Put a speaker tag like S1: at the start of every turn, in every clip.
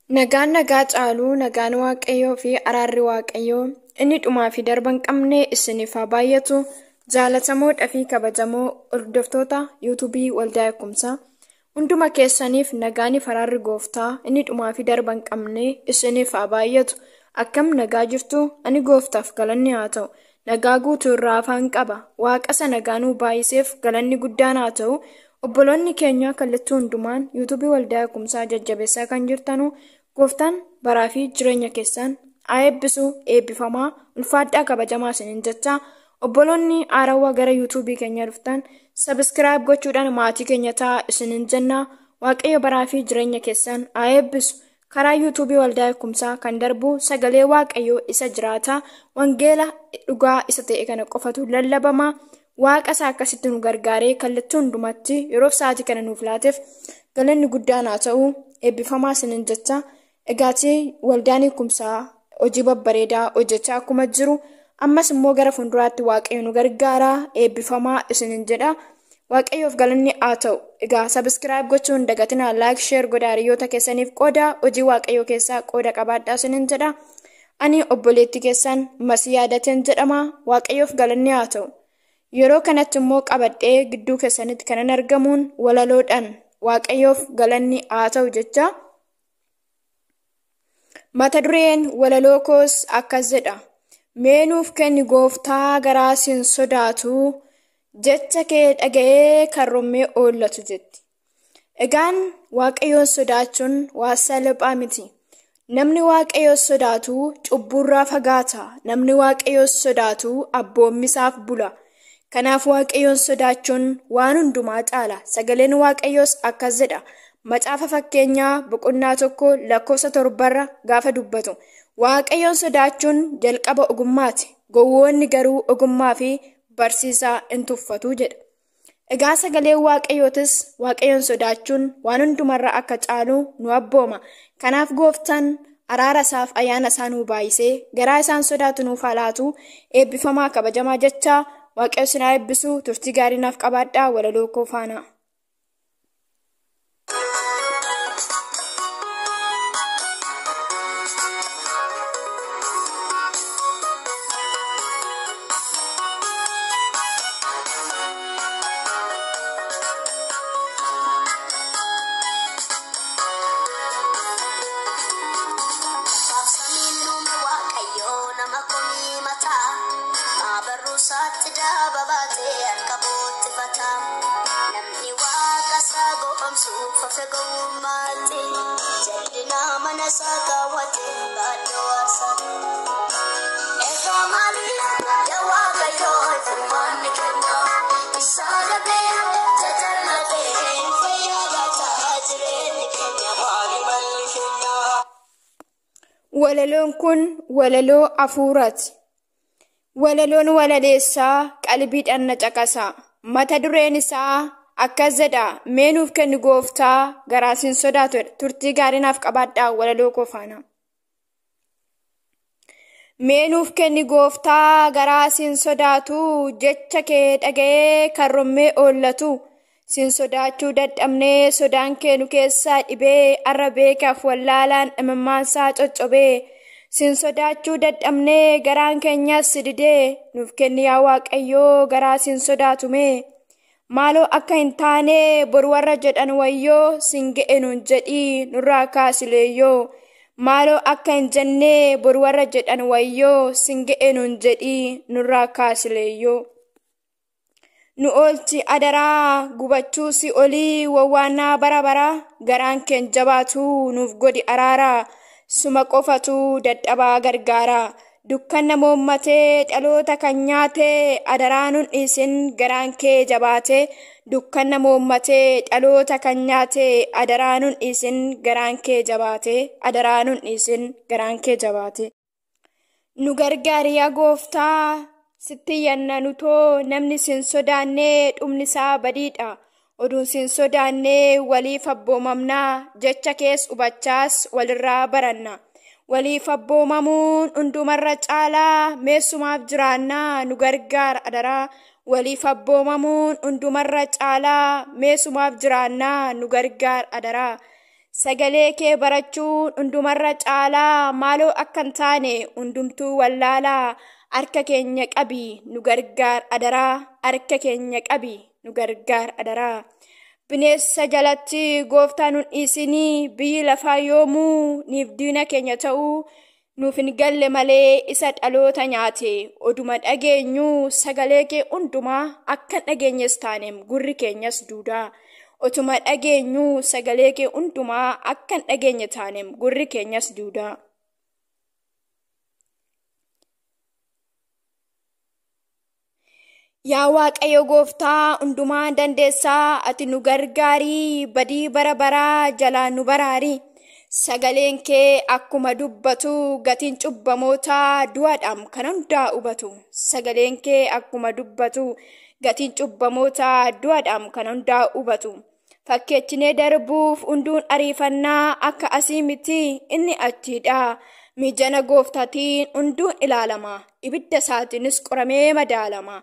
S1: Nagaan nagaa caaluu nagaan waaqayyoo fi araarri waaqayyoo inni dhumaa fi darban qabne isiniif haa baay'atu. Jaalatamoodhaa fi kabajamoo hordoftoota yuutuubii waldaa eekumsaa hunduma keessaniif nagaan fi araarri gooftaa inni dhumaa fi darban qabne isiniif haa baay'atu. Akkam nagaa jirtu? Ani gooftaaf galanni haa ta'u. Nagaa guutuu irraa afaan qaba. Waaqasa nagaa nuu baay'iseef galanni guddaan haa ta'u. Obboloonni keenya kallattii hundumaan yuutuubii waldaa eekumsaa jajjabeessaa kan jirtanu gooftaan baraa fi jireenya keessan haa eebbisu. Eebbifamaa ulfaadhaa kabajamaa isiniin jecha obboloonni haarawaa gara yuutuubii keenya dhuftan sabiskiraayib gochuudhaan maatii keenya ta'a isiniin jenna. Waaqayyo baraa fi jireenya keessan haa eebbisu. Karaa yuutuubii waldaa eekumsaa kan darbu sagalee waaqayyoo isa jiraata wangeela dhugaa isa ta'e kana qofatu lallabama. Waaqa isaa akkasitti nu gargaaree kallattii hundumatti yeroof sa'aatii kana nuuf laateef galanni guddaan haa ta'u. Eebbifamaa isiniin jecha egaati waldaan eekumsaa hojii babbareedaa hojjechaa akkuma jiru ammas immoo gara fuulduraatti waaqayyo nu gargaara. Eebbifamaa isiniin jedha. Waaqayyoof galanni haa ta'u. Egaa sabiskiraayib gochuun hin dagatinaa, laayik sheer godhaa hiriyoota keessaniif qooda hojii waaqayyoo keessaa qooda qabaadhaa isiniin jedha. Ani obboleettii keessan Masii Yaadateen jedhama. Waaqayyoof galanni haa ta'u. Yeroo kanatti immoo qabadhee gidduu keessanitti kanan argamuun walaloodhaan waaqayyoof galanni haa ta'u jecha. Mata dureen walaloo koos akkas jedha. Mee nuuf kenni gooftaa garaa siin sodaatu, jecha kee dhaga'ee karrommee oollatu jetti. Egaan waaqayyoon sodaachuun waan salphaa miti. Namni waaqayyoon sodaatu cubburraa fagaata. Namni waaqayyoon sodaatu abboommisaaf bula. Kanaaf waaqayyoon sodaachuun waan hundumaa caala. Sagaleen waaqayyoos akkas jedha. Macaafa fakkeenyaa boqonnaa 1:7 gaafa dubbatu. Waaqayyoon sodaachuun jalqaba ogummaati. Gowwoonni garuu ogummaa fi barsiisaa hin tuffatu jedha. Egaa sagaleen waaqayyootis waaqayyoon sodaachuun waan hundumarra akka caalu nu abbooma. Kanaaf gooftaan araara isaaf ayyaana isaa nuu baay'isee garaa isaan sodaatu nuuf haa laatu. Eebbifamaa kabajamaa jecha waaqayyo isin haa eebbisu. Turtii gaarii naaf qabaadhaa walaloo koo faana. Walaloon kun walaloo hafuuraati. Walaloon walaleessaa qalbiidhaan na caqasa. Mata dureen isaa akkas jedha. Mee nuuf kenni gooftaa garaa siin sodaatu. Turtii gaarii naaf qabaadhaa walaloo koo faana. Mee nuuf kenni gooftaa garaa siin sodaatu, jecha kee dhaga'ee karrommee oollatu. Siin sodaachuu dadhabnee sodaan kee nu keessaa dhibee, arra beekaaf wallaalaan imimmaansaa coccobee. Siin sodaachuu dadhabnee garaan keenyas didee, nuuf kenni yaa waaqayyoo garaa siin sodaatume. Maaloo akka hin taane bor warra jedhan wayyoo, siin ga'e nuun jedhii nurraa kaasileeyyoo. Maaloo akka hin jennee bor warra jedhan wayyoo, siin ga'e nuun jedhii nurraa kaasileeyyoo. Nu oolchi adaraa gubachuu si olii wawwaannaa bara bara, garaan keen jabaatu nuuf godhi araara. Suma qofatu dadhabaa gargaara. Dukkanna moommatee dhaloota kan nyaate, adaraa nun dhiisin garaan kee jabaate. Dukkanna moommatee dhaloota kan nyaate, adaraa nun dhiisin garaan kee jabaate. Adaraa nun dhiisin garaan kee jabaate. Nu gargaari yaa gooftaa sitti yanna nutoo, namni siin sodaannee dhumni isaa badiidha. Oduun siin sodaannee waliif abboomamnaa, jecha kees hubachaas walirraa baranna. Waliif abboomamuun hundumarra caalaa, meessumaaf jiraannaa nu gargaara adaraa. Waliif abboomamuun hundumarra caalaa, meessumaaf jiraannaa nu gargaara adaraa. sagalee kee barachuun hundumarra caalaa maaloo akkan taane hundumtuu wallaalaa harka keenya qabi nu gargaar adaraa harka keenya qabi nu gargaar adaraa bineensa jalatti gooftaa nun dhiisinii biyyi lafaa yoomuu niif diina keenya ta'uu nuuf hin galle malee isa dhaloota nyaate oduma dhageenyu sagalee kee hundumaa akka dhageenyes taaneem gurri keenyas duudaa otuma dhageenyu sagalee kee hundumaa akka dhageenye taaneem gurri keenyas duudaa. Yaa Waaqayyo gooftaa hundumaa dandeessaa ati nu gargaarii badii bara baraa jalaa nu baraari sagaleen kee akkuma dubbatu gatiin cubbamootaa du'aadhaan kan hundaa hubatu sagaleen kee akkuma dubbatu gatiin cubbamootaa du'aadhaan kan hundaa hubatu fakkeechinee darbuuf hunduun ariifannaa akka asii miti inni achiidha miijana gooftaatiin hunduun ilaalama ibidda isaatiinis qoramee madaalama.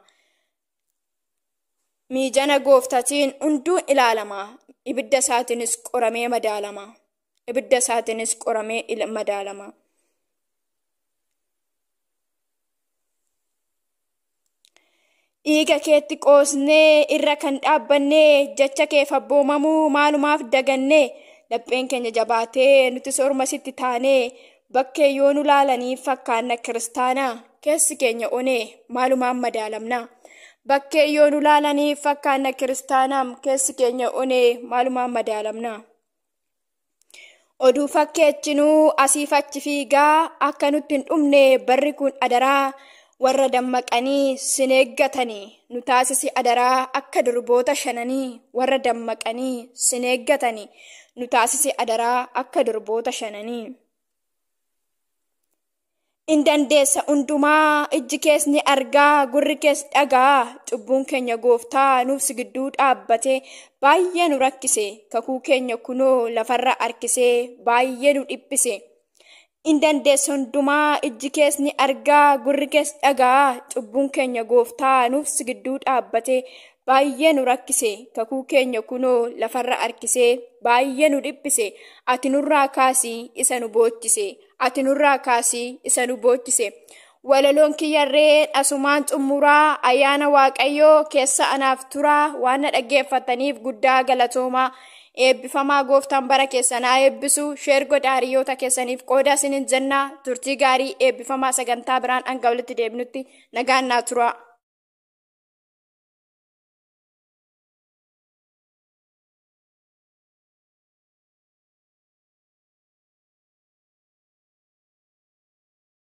S1: Miijana gooftaatiin hunduun ilaalama ibidda isaatiinis qoramee madaalama ibidda isaatiinis qoramee madaalama. Dhiiga keetti qoosnee irra kan dhaabbannee jecha kee abboomamuu maalumaaf dagannee lapheen keenya jabaatee nuti sorma sitti taanee bakkee yoo nu laalaniif fakkaanna kiristaanaa keessi keenya onee maalumaan madaalamna. Bakkee yoo nu laalaniif fakkaanna kiristaanaam keessi keenya onee maalumaan madaalamna. Oduu fakkeechinuu asiif achi fiigaa akka nutti hin dhumne barri kun adaraa warra dammaqanii sin eeggatanii nu taasisi adaraa akka durboota shananii warra dammaqanii sin eeggatanii nu taasisi adaraa akka durboota shananii. In dandeessa hundumaa ijji kees ni argaa gurri kees dhagaa cubbuun keenya gooftaa nuuf si gidduu dhaabbate baay'ee nu rakkise kakuu keenya kunoo lafarra harkisee baay'ee nu dhiphise. In dandeessa hundumaa ijji kees ni argaa gurri kees dhagaa cubbuun keenya gooftaa nuuf si gidduu dhaabbate baay'ee nu rakkise kakuu keenya kunoo lafarra harkisee baay'ee nu dhiphise ati nurraa kaasii isa nu boochise. Ati nurraa kaasii isa nu boochise walaloon kiyyarree asumaan xumuraa ayyaana waaqayyoo keessa anaaf turaa waan na dhaggeeffataniif guddaa galatoomaa eebbifamaa gooftaan bara keessanaa eebbisu sheer godhaa hiriyoota keessaniif qooda isinin jennaa turtii gaarii eebbifamaa sagantaa biraan hanga walitti deebinutti nagaan naa turaa.